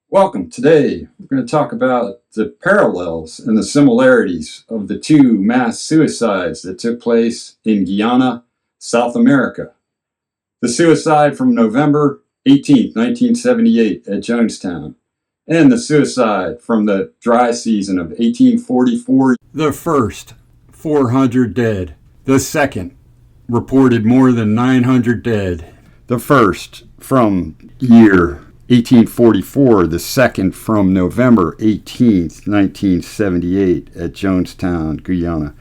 Welcome. Today, we're going to talk about the parallels and the similarities of the two mass suicides that took place in Guyana, South America. The suicide from November 18, 1978 at Jonestown, and the suicide from the dry season of 1844. The first, 400 dead. The second, reported more than 900 dead. The first from year 1844, the second from November 18th, 1978 at Jonestown, Guyana.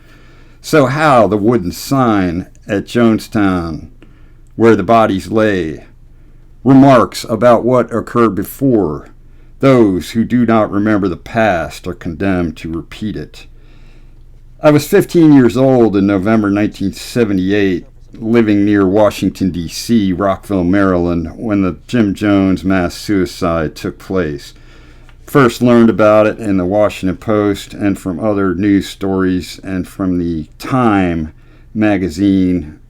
So how the wooden sign at Jonestown, where the bodies lay, remarks about what occurred before. Those who do not remember the past are condemned to repeat it. I was 15 years old in November 1978, living near Washington, D.C., Rockville, Maryland, when the Jim Jones mass suicide took place. First learned about it in the Washington Post and from other news stories and from the Time magazine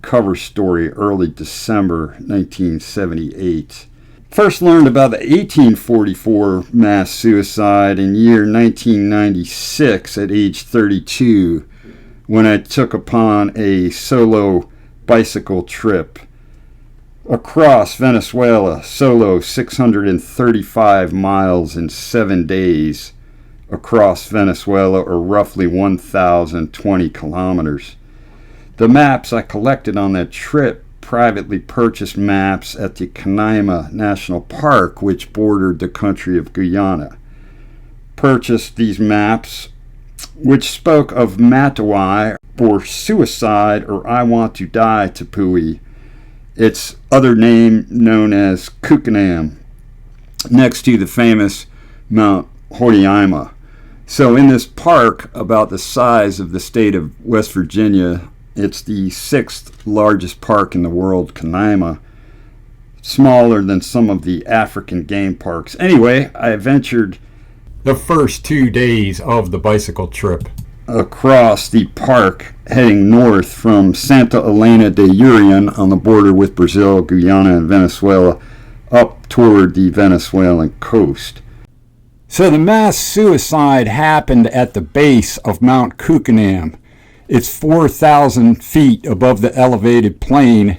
cover story early December 1978. First learned about the 1844 mass suicide in year 1996 at age 32, when I took upon a solo bicycle trip across Venezuela, solo 635 miles in 7 days across Venezuela, or roughly 1,020 kilometers. The maps I collected on that trip, privately purchased maps at the Canaima National Park, which bordered the country of Guyana. Purchased these maps, which spoke of Matawai, or suicide, or I want to die Tepui, its other name known as Kukanam, next to the famous Mount Hoodiaima. So in this park, about the size of the state of West Virginia, it's the sixth largest park in the world, Canaima, smaller than some of the African game parks. Anyway, I ventured the first 2 days of the bicycle trip across the park, heading north from Santa Elena de Urian on the border with Brazil, Guyana, and Venezuela, up toward the Venezuelan coast. So the mass suicide happened at the base of Mount Kukanam. It's 4,000 feet above the elevated plain,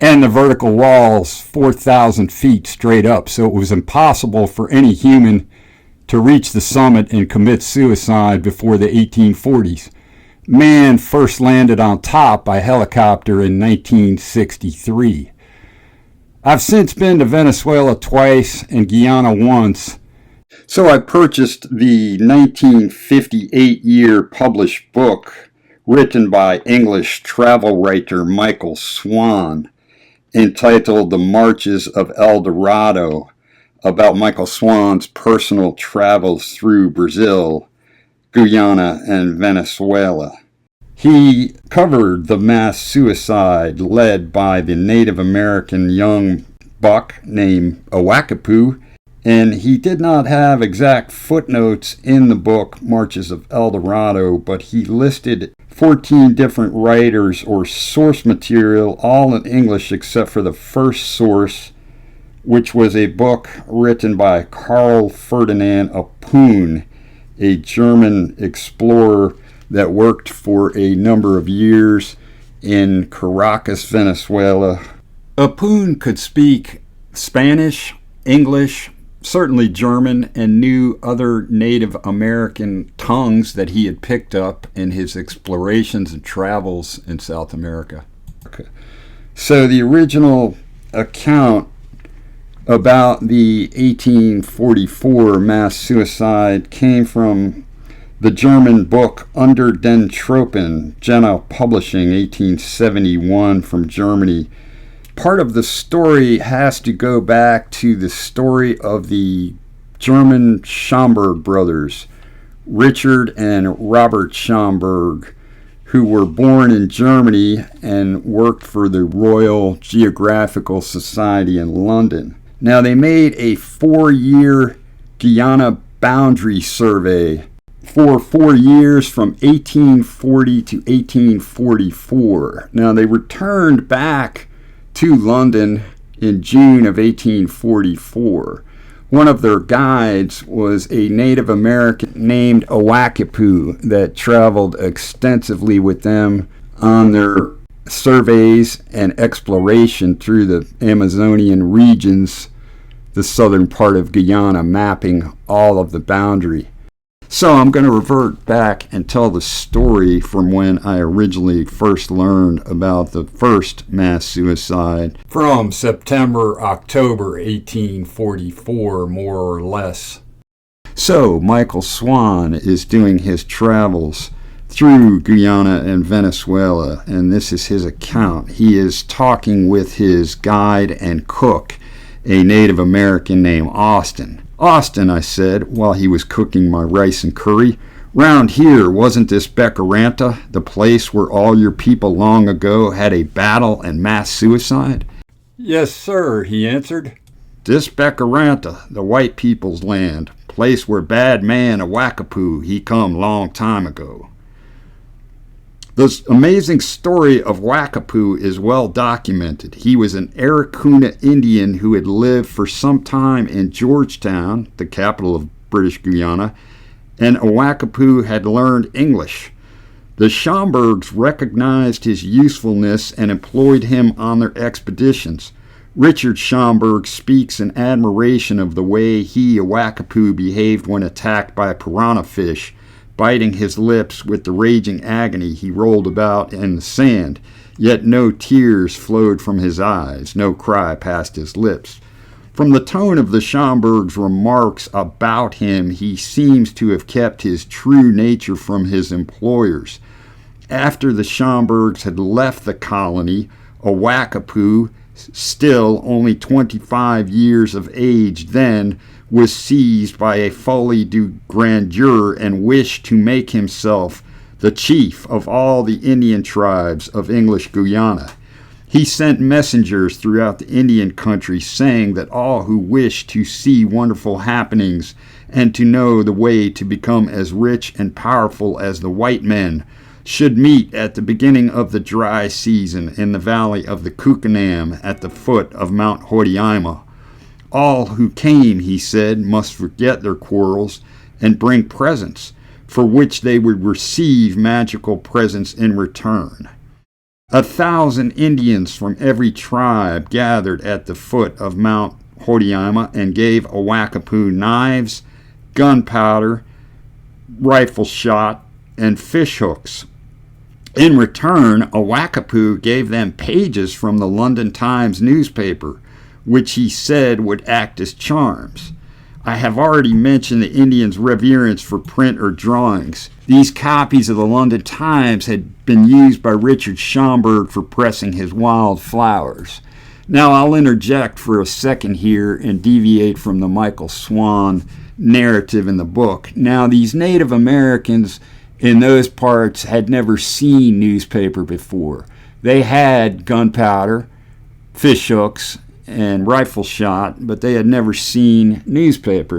and the vertical walls 4,000 feet straight up, so it was impossible for any human to reach the summit and commit suicide before the 1840s. Man first landed on top by helicopter in 1963. I've since been to Venezuela twice and Guyana once, so I purchased the 1958-year published book written by English travel writer Michael Swan, entitled The Marches of El Dorado, about Michael Swan's personal travels through Brazil, Guyana, and Venezuela. He covered the mass suicide led by the Native American young buck named Awakapu, and he did not have exact footnotes in the book Marches of El Dorado, but he listed 14 different writers or source material, all in English except for the first source, which was a book written by Karl Ferdinand Apun, a German explorer that worked for a number of years in Caracas, Venezuela. Apun could speak Spanish, English, certainly German, and knew other Native American tongues that he had picked up in his explorations and travels in South America. Okay. So the original account about the 1844 mass suicide came from the German book Under den Tropen, Jena Publishing, 1871, from Germany. Part of the story has to go back to the story of the German Schomburgk brothers, Richard and Robert Schomburgk, who were born in Germany and worked for the Royal Geographical Society in London. Now, they made a 4-year Guyana boundary survey for 4 years from 1840 to 1844. Now, they returned back to London in June of 1844. One of their guides was a Native American named Awakapu that traveled extensively with them on their surveys and exploration through the Amazonian regions, the southern part of Guyana, mapping all of the boundary. So I'm going to revert back and tell the story from when I originally first learned about the first mass suicide from September, October 1844, more or less. So Michael Swan is doing his travels through Guyana and Venezuela, and this is his account. He is talking with his guide and cook, a Native American named Austin. "Austin," I said, while he was cooking my rice and curry, "round here, wasn't this Becaranta, the place where all your people long ago had a battle and mass suicide?" "Yes, sir," he answered. "This Becaranta, the white people's land, place where bad man Awakapu, he come long time ago." The amazing story of Awakapu is well documented. He was an Arikuna Indian who had lived for some time in Georgetown, the capital of British Guiana, and Awakapu had learned English. The Schomburgks recognized his usefulness and employed him on their expeditions. Richard Schomburgk speaks in admiration of the way he, Awakapu, behaved when attacked by piranha fish. Biting his lips with the raging agony, he rolled about in the sand, yet no tears flowed from his eyes, no cry passed his lips. From the tone of the Schomburgks' remarks about him, he seems to have kept his true nature from his employers. After the Schomburgks had left the colony, Awakapu, still only 25 years of age then, was seized by a folie de grandeur and wished to make himself the chief of all the Indian tribes of English Guyana. He sent messengers throughout the Indian country saying that all who wished to see wonderful happenings and to know the way to become as rich and powerful as the white men should meet at the beginning of the dry season in the valley of the Kukanam at the foot of Mount Hodiaima. All who came, he said, must forget their quarrels and bring presents, for which they would receive magical presents in return. 1,000 Indians from every tribe gathered at the foot of Mount Hodiaima and gave Awakapu knives, gunpowder, rifle shot, and fish hooks. In return, Awakapu gave them pages from the London Times newspaper, which he said would act as charms. I have already mentioned the Indians' reverence for print or drawings. These copies of the London Times had been used by Richard Schomburgk for pressing his wild flowers. Now I'll interject for a second here and deviate from the Michael Swan narrative in the book. Now these Native Americans in those parts had never seen newspaper before. They had gunpowder, fish hooks, and rifle shot, but they had never seen newspaper.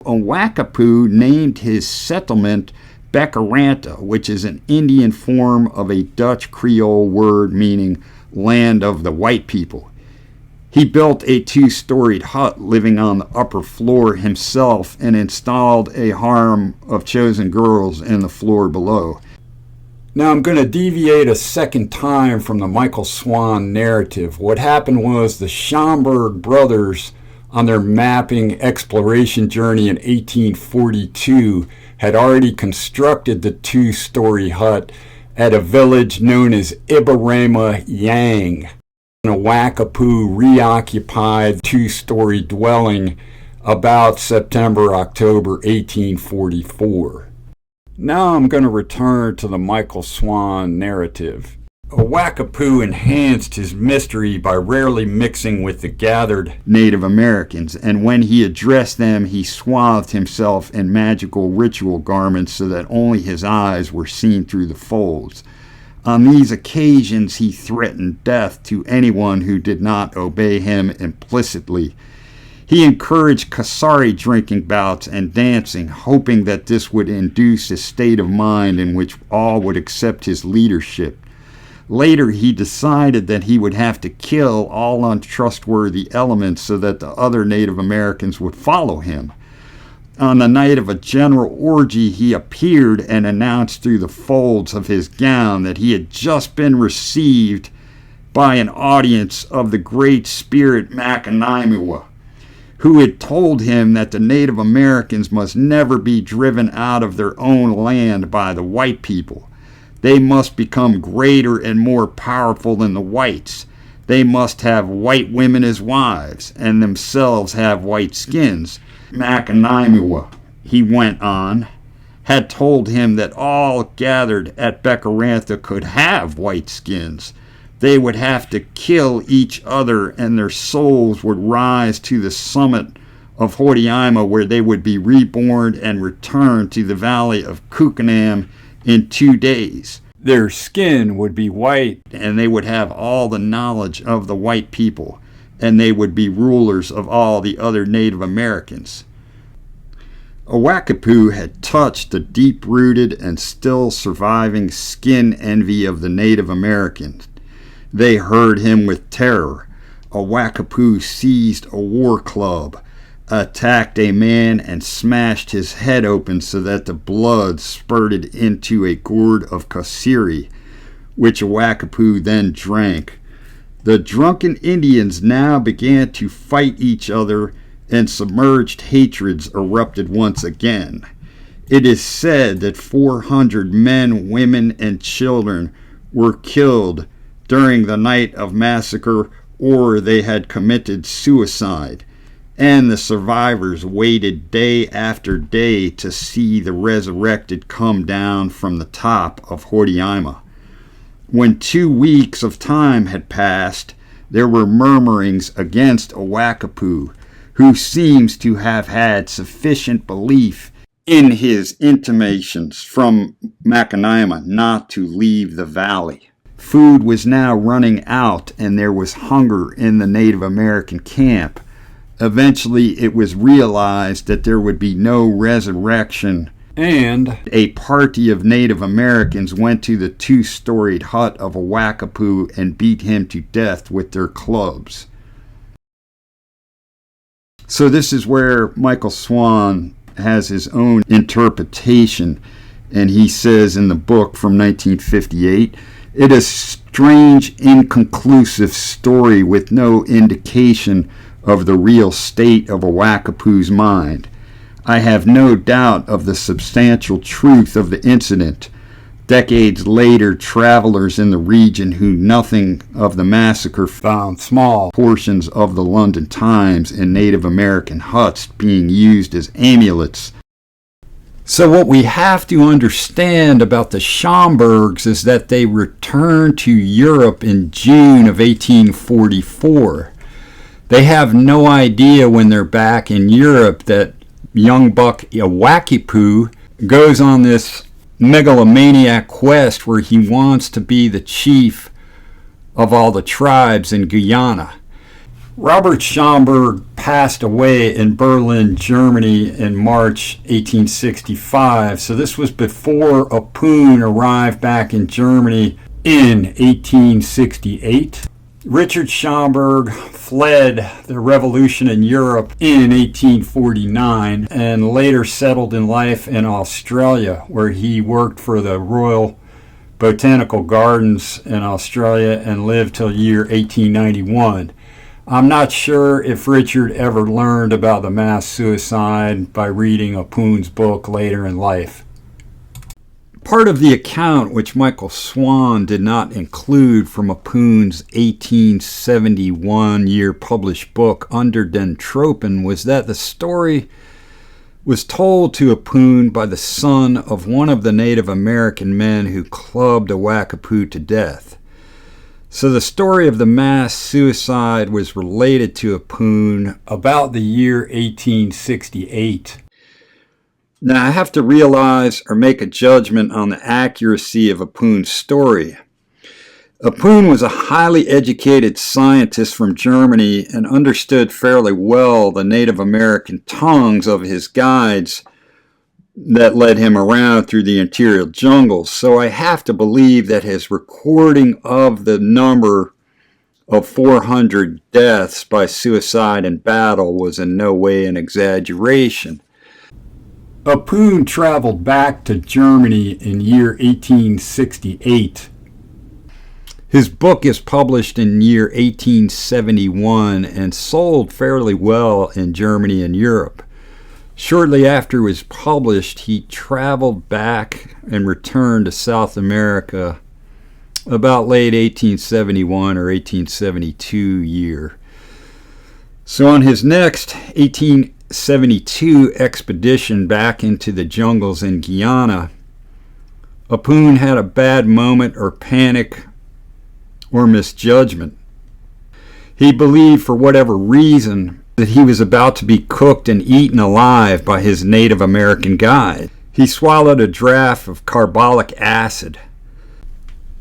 Awakapu named his settlement Becaranta, which is an Indian form of a Dutch Creole word meaning land of the white people. He built a 2-storied hut, living on the upper floor himself, and installed a harem of chosen girls in the floor below. Now I'm going to deviate a second time from the Michael Swan narrative. What happened was the Schomburgk brothers, on their mapping exploration journey in 1842, had already constructed the 2-story hut at a village known as Ibarema Yang. Awakapu reoccupied 2-story dwelling about September, October 1844. Now I'm going to return to the Michael Swan narrative. Awakapu enhanced his mystery by rarely mixing with the gathered Native Americans, and when he addressed them, he swathed himself in magical ritual garments so that only his eyes were seen through the folds. On these occasions, he threatened death to anyone who did not obey him implicitly. He encouraged kasari drinking bouts and dancing, hoping that this would induce a state of mind in which all would accept his leadership. Later, he decided that he would have to kill all untrustworthy elements so that the other Native Americans would follow him. On the night of a general orgy, he appeared and announced through the folds of his gown that he had just been received by an audience of the Great Spirit Makanimua, who had told him that the Native Americans must never be driven out of their own land by the white people. They must become greater and more powerful than the whites. They must have white women as wives and themselves have white skins. Makanimua, he went on, had told him that all gathered at Bekarantha could have white skins. They would have to kill each other and their souls would rise to the summit of Horiaima, where they would be reborn and return to the valley of Kukanam in 2 days. Their skin would be white and they would have all the knowledge of the white people, and they would be rulers of all the other Native Americans. Awakapu had touched the deep-rooted and still surviving skin envy of the Native Americans. They heard him with terror. Awakapu seized a war club, attacked a man, and smashed his head open so that the blood spurted into a gourd of kasiri, which Awakapu then drank. The drunken Indians now began to fight each other, and submerged hatreds erupted once again. It is said that 400 men, women, and children were killed during the night of massacre, or they had committed suicide, and the survivors waited day after day to see the resurrected come down from the top of Horiaima. When 2 weeks of time had passed, there were murmurings against Awakapu, who seems to have had sufficient belief in his intimations from Makanimua not to leave the valley. Food was now running out, and there was hunger in the Native American camp. Eventually, it was realized that there would be no resurrection, and a party of Native Americans went to the 2-storied hut of Awakapu and beat him to death with their clubs. So this is where Michael Swan has his own interpretation, and he says in the book from 1958, "It is a strange, inconclusive story with no indication of the real state of Awakapu's mind. I have no doubt of the substantial truth of the incident. Decades later, travelers in the region who knew nothing of the massacre found small portions of the London Times in Native American huts being used as amulets." So what we have to understand about the Schomburgks is that they returned to Europe in June of 1844. They have no idea when they're back in Europe that young buck Awakapu goes on this megalomaniac quest where he wants to be the chief of all the tribes in Guyana. Robert Schomburgk passed away in Berlin, Germany in March 1865, so this was before Apun arrived back in Germany in 1868. Richard Schomburgk fled the revolution in Europe in 1849 and later settled in life in Australia, where he worked for the Royal Botanical Gardens in Australia and lived till year 1891. I'm not sure if Richard ever learned about the mass suicide by reading Apun's book later in life. Part of the account which Michael Swan did not include from Apun's 1871 year published book Under den Tropen was that the story was told to Apun by the son of one of the Native American men who clubbed Awakapu to death. So the story of the mass suicide was related to Apun about the year 1868. Now, I have to realize or make a judgment on the accuracy of Apun's story. Apun was a highly educated scientist from Germany and understood fairly well the Native American tongues of his guides, that led him around through the interior jungles. So I have to believe that his recording of the number of 400 deaths by suicide in battle was in no way an exaggeration. Apun traveled back to Germany in year 1868. His book is published in year 1871 and sold fairly well in Germany and Europe. Shortly after it was published, he traveled back and returned to South America about late 1871 or 1872 year. So on his next 1872 expedition back into the jungles in Guyana, Apun had a bad moment or panic or misjudgment. He believed for whatever reason that he was about to be cooked and eaten alive by his Native American guide. He swallowed a draught of carbolic acid.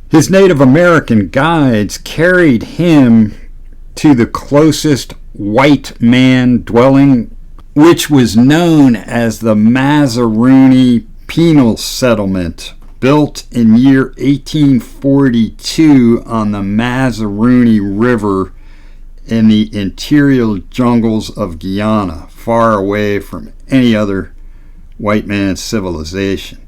His Native American guides carried him to the closest white man dwelling, which was known as the Mazaruni Penal Settlement, built in year 1842 on the Mazaruni River in the interior jungles of Guyana, far away from any other white man's civilization.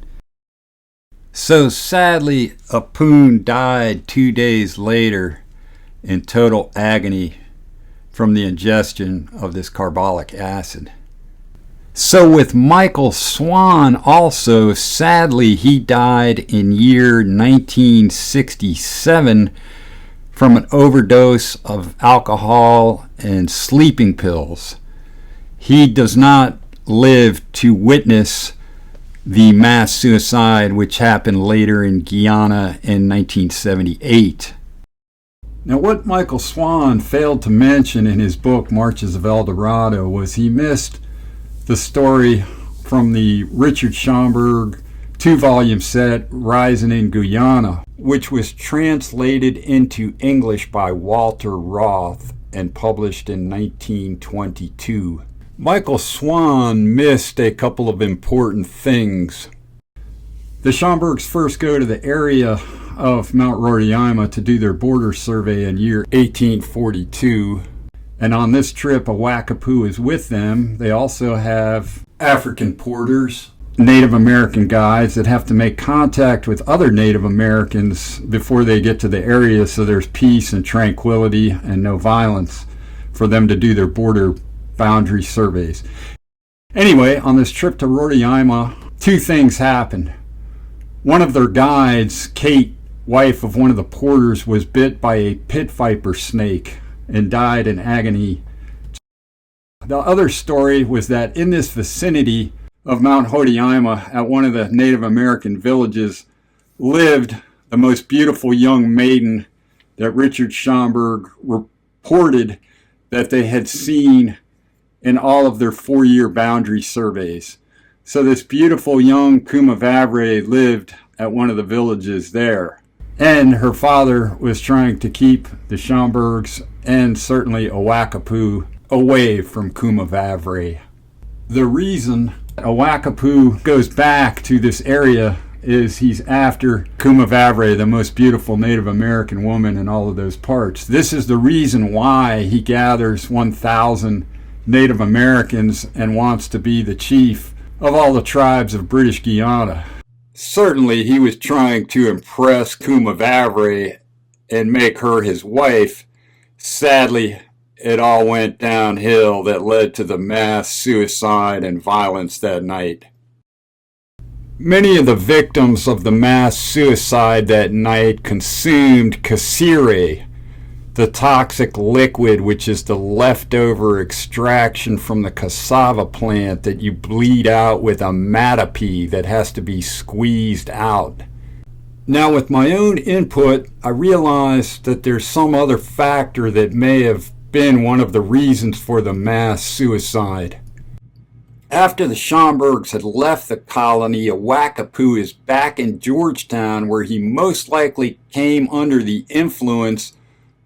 So sadly, Apun died 2 days later in total agony from the ingestion of this carbolic acid. So with Michael Swan also, sadly, he died in year 1967 from an overdose of alcohol and sleeping pills. He does not live to witness the mass suicide which happened later in Guyana in 1978. Now, what Michael Swan failed to mention in his book Marches of El Dorado was he missed the story from the Richard Schomburgk 2-volume set Rising in Guyana, which was translated into English by Walter Roth and published in 1922. Michael Swan missed a couple of important things. The Schomburgks first go to the area of Mount Roraima to do their border survey in year 1842. And on this trip, a Wakapu is with them. They also have African porters, Native American guides that have to make contact with other Native Americans before they get to the area, so there's peace and tranquility and no violence for them to do their border boundary surveys. Anyway, on this trip to Roraima, 2 things happened. One of their guides, Kate, wife of one of the porters, was bit by a pit viper snake and died in agony. The other story was that in this vicinity of Mount Roraima, at one of the Native American villages, lived the most beautiful young maiden that Richard Schomburgk reported that they had seen in all of their 4-year boundary surveys. So this beautiful young Kumavavre lived at one of the villages there. And her father was trying to keep the Schomburgks and certainly a Wakapu away from Kumavavre. The reason a Wakapu goes back to this area is he's after Kumavavre, the most beautiful Native American woman in all of those parts. This is the reason why he gathers 1,000 Native Americans and wants to be the chief of all the tribes of British Guiana. Certainly he was trying to impress Kumavavre and make her his wife. Sadly, it all went downhill that led to the mass suicide and violence that night. Many of the victims of the mass suicide that night consumed kasire, the toxic liquid which is the leftover extraction from the cassava plant that you bleed out with a matapee that has to be squeezed out. Now, with my own input, I realized that there's some other factor that may have been one of the reasons for the mass suicide. After the Schomburgks had left the colony, a Wakapu is back in Georgetown, where he most likely came under the influence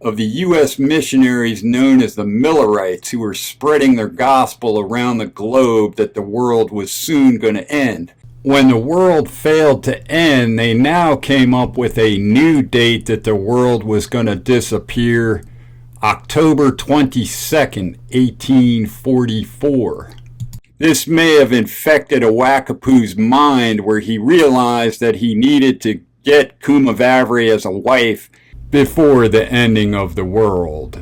of the U.S. missionaries known as the Millerites, who were spreading their gospel around the globe that the world was soon going to end. When the world failed to end, they now came up with a new date that the world was going to disappear, October 22nd, 1844. This may have infected Awakapoo's mind, where he realized that he needed to get Kumavavre as a wife before the ending of the world.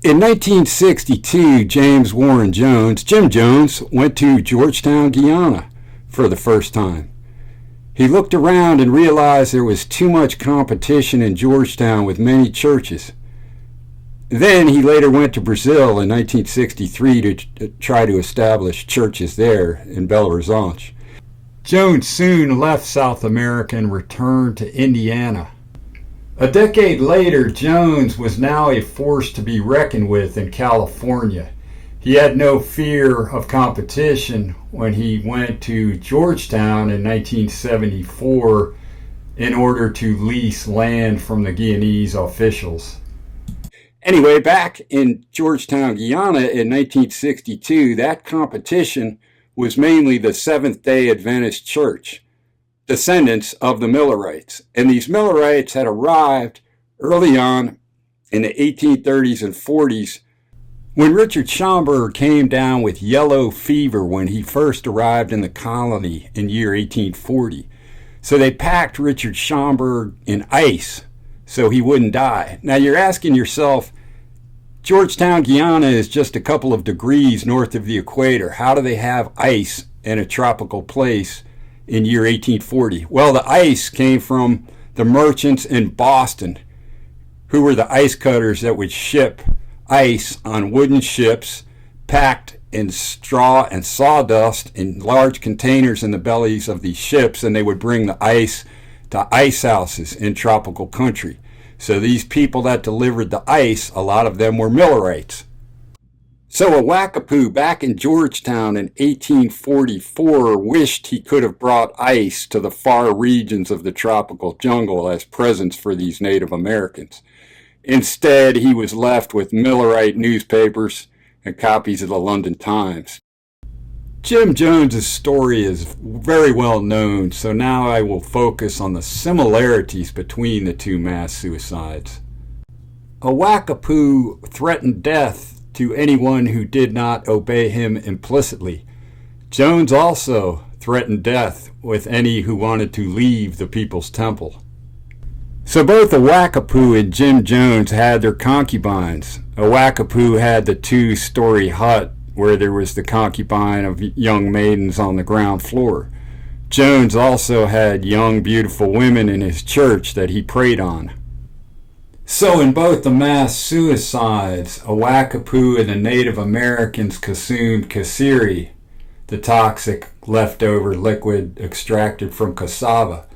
In 1962, James Warren Jones, Jim Jones, went to Georgetown, Guyana for the first time. He looked around and realized there was too much competition in Georgetown with many churches. Then he later went to Brazil in 1963 to try to establish churches there in Belo Horizonte. Jones soon left South America and returned to Indiana. A decade later, Jones was now a force to be reckoned with in California. He had no fear of competition when he went to Georgetown in 1974 in order to lease land from the Guyanese officials. Anyway, back in Georgetown, Guyana in 1962, that competition was mainly the Seventh-day Adventist Church, descendants of the Millerites. And these Millerites had arrived early on in the 1830s and 40s when Richard Schomburgk came down with yellow fever when he first arrived in the colony in year 1840. So they packed Richard Schomburgk in ice so he wouldn't die. Now you're asking yourself, Georgetown, Guyana is just a couple of degrees north of the equator. How do they have ice in a tropical place in year 1840? Well, the ice came from the merchants in Boston, who were the ice cutters that would ship ice on wooden ships packed in straw and sawdust in large containers in the bellies of these ships, and they would bring the ice to ice houses in tropical country. So these people that delivered the ice, a lot of them were Millerites. So Awakapoo back in Georgetown in 1844 wished he could have brought ice to the far regions of the tropical jungle as presents for these Native Americans. Instead, he was left with Millerite newspapers and copies of the London Times. Jim Jones's story is very well known, so now I will focus on the similarities between the two mass suicides. Awakapoo threatened death to anyone who did not obey him implicitly. Jones also threatened death with any who wanted to leave the People's Temple. So both Awakapoo and Jim Jones had their concubines. Awakapoo had the two-story hut where there was the concubine of young maidens on the ground floor. Jones also had young, beautiful women in his church that he preyed on. So in both the mass suicides, Awakapoo and the Native Americans consumed kasiri, the toxic leftover liquid extracted from cassava.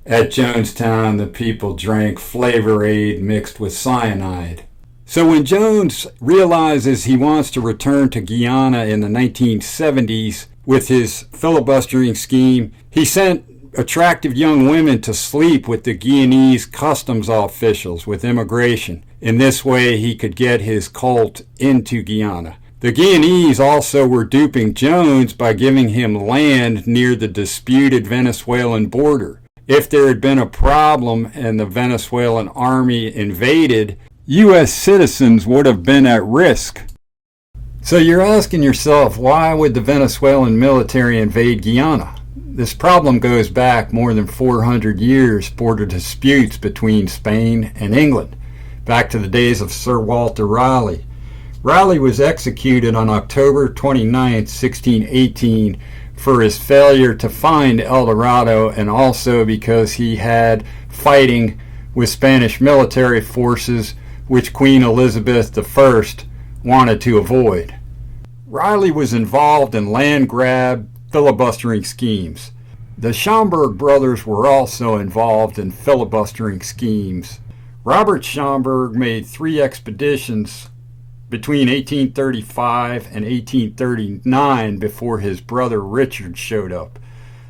At Jonestown, the people drank Flavor Aid mixed with cyanide. So when Jones realizes he wants to return to Guyana in the 1970s with his filibustering scheme, he sent attractive young women to sleep with the Guyanese customs officials with immigration. In this way, he could get his cult into Guyana. The Guyanese also were duping Jones by giving him land near the disputed Venezuelan border. If there had been a problem and the Venezuelan army invaded, U.S. citizens would have been at risk. So you're asking yourself, why would the Venezuelan military invade Guyana? This problem goes back more than 400 years, border disputes between Spain and England, back to the days of Sir Walter Raleigh. Raleigh was executed on October 29, 1618, for his failure to find El Dorado, and also because he had fighting with Spanish military forces which Queen Elizabeth I wanted to avoid. Raleigh was involved in land grab, filibustering schemes. The Schomburgk brothers were also involved in filibustering schemes. Robert Schomburgk made 3 expeditions between 1835 and 1839 before his brother Richard showed up.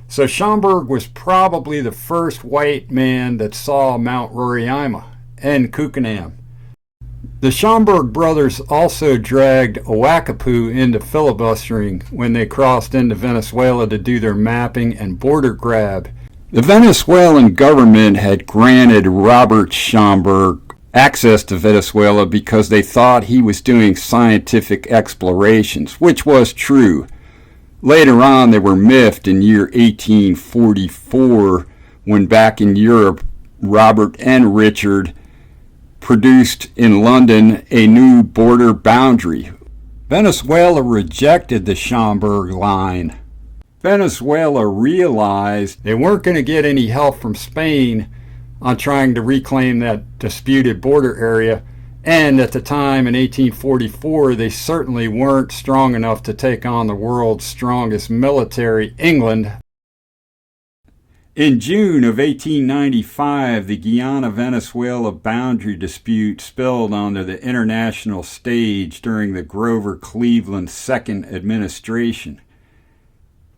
So Schomburgk was probably the first white man that saw Mount Roraima, and Kukanam. The Schomburgk brothers also dragged Ouakapu into filibustering when they crossed into Venezuela to do their mapping and border grab. The Venezuelan government had granted Robert Schomburgk access to Venezuela because they thought he was doing scientific explorations, which was true. Later on, they were miffed in year 1844 when back in Europe, Robert and Richard produced in London a new border boundary. Venezuela rejected the Schomburgk line. Venezuela realized they weren't going to get any help from Spain on trying to reclaim that disputed border area, and at the time in 1844 they certainly weren't strong enough to take on the world's strongest military, England. In June of 1895, the Guyana-Venezuela boundary dispute spilled onto the international stage during the Grover Cleveland second administration.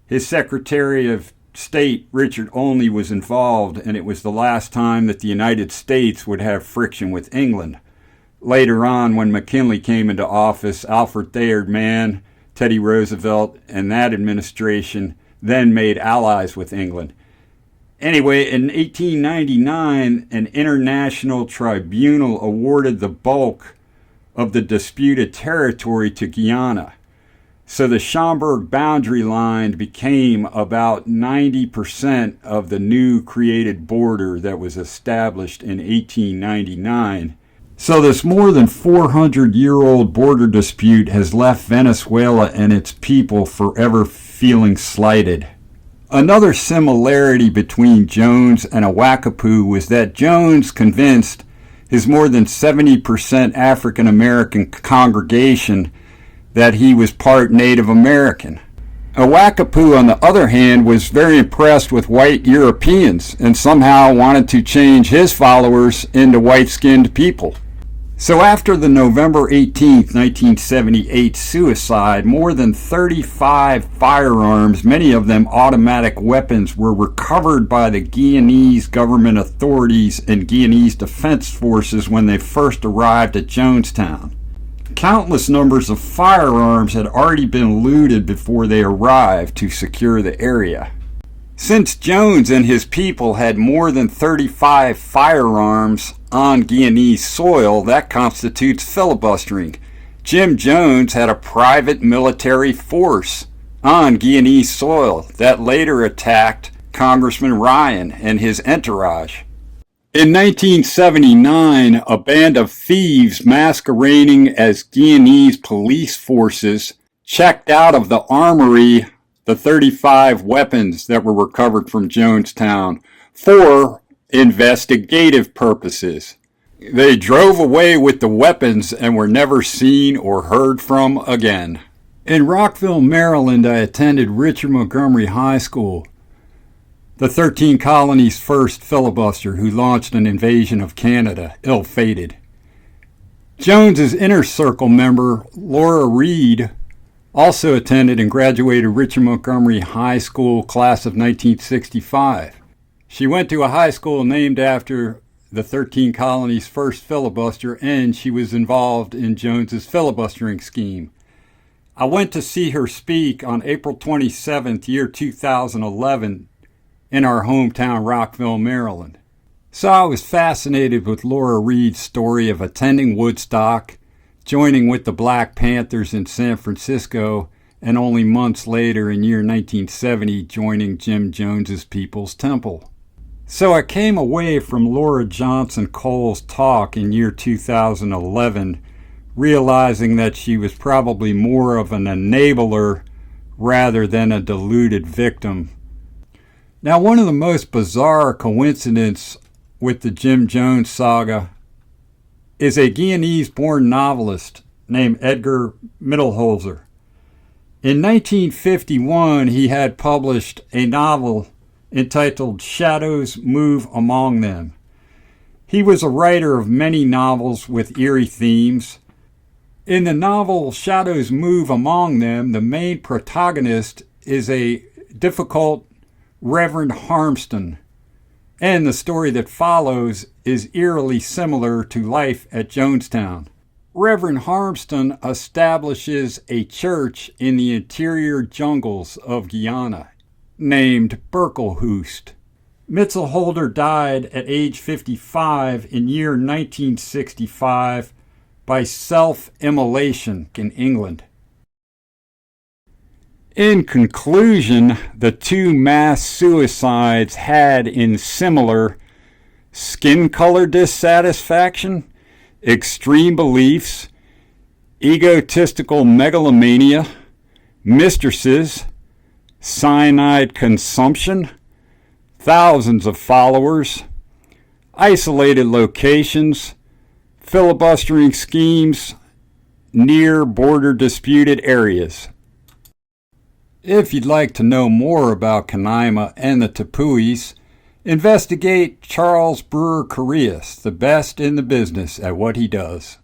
His Secretary of State, Richard Olney, was involved, and it was the last time that the United States would have friction with England. Later on, when McKinley came into office, Alfred Thayer Mann, Teddy Roosevelt, and that administration then made allies with England. Anyway, in 1899, an international tribunal awarded the bulk of the disputed territory to Guyana. So the Schomburgk boundary line became about 90% of the new created border that was established in 1899. So this more than 400-year-old border dispute has left Venezuela and its people forever feeling slighted. Another similarity between Jones and Ouakapu was that Jones convinced his more than 70% African American congregation that he was part Native American. Ouakapu, on the other hand, was very impressed with white Europeans and somehow wanted to change his followers into white-skinned people. So after the November 18, 1978 suicide, more than 35 firearms, many of them automatic weapons, were recovered by the Guyanese government authorities and Guyanese defense forces when they first arrived at Jonestown. Countless numbers of firearms had already been looted before they arrived to secure the area. Since Jones and his people had more than 35 firearms on Guyanese soil, that constitutes filibustering. Jim Jones had a private military force on Guyanese soil that later attacked Congressman Ryan and his entourage. In 1979, a band of thieves masquerading as Guyanese police forces checked out of the armory the 35 weapons that were recovered from Jonestown for investigative purposes. They drove away with the weapons and were never seen or heard from again. In Rockville, Maryland, I attended Richard Montgomery High School, the 13 colonies' first filibuster who launched an invasion of Canada, ill-fated. Jones's inner circle member, Laura Reed, also attended and graduated Richard Montgomery High School class of 1965. She went to a high school named after the 13 colonies' first filibuster, and she was involved in Jones's filibustering scheme. I went to see her speak on April 27th, year 2011, in our hometown, Rockville, Maryland. So I was fascinated with Laura Reed's story of attending Woodstock, joining with the Black Panthers in San Francisco, and only months later, in year 1970, joining Jim Jones's People's Temple. So I came away from Laura Johnson Cole's talk in year 2011, realizing that she was probably more of an enabler rather than a deluded victim. Now, one of the most bizarre coincidences with the Jim Jones saga is a Guyanese-born novelist named Edgar Mittelholzer. In 1951, he had published a novel entitled Shadows Move Among Them. He was a writer of many novels with eerie themes. In the novel Shadows Move Among Them, the main protagonist is a difficult Reverend Harmston, And the story that follows is eerily similar to life at Jonestown. Reverend Harmston establishes a church in the interior jungles of Guyana, named Berkelhoest. Mitzelholder died at age 55 in year 1965 by self-immolation in England. In conclusion, the two mass suicides had in similar skin color dissatisfaction, extreme beliefs, egotistical megalomania, mistresses, cyanide consumption, thousands of followers, isolated locations, filibustering schemes, near border disputed areas. If you'd like to know more about Canaima and the Tepuis, investigate Charles Brewer Correas, the best in the business at what he does.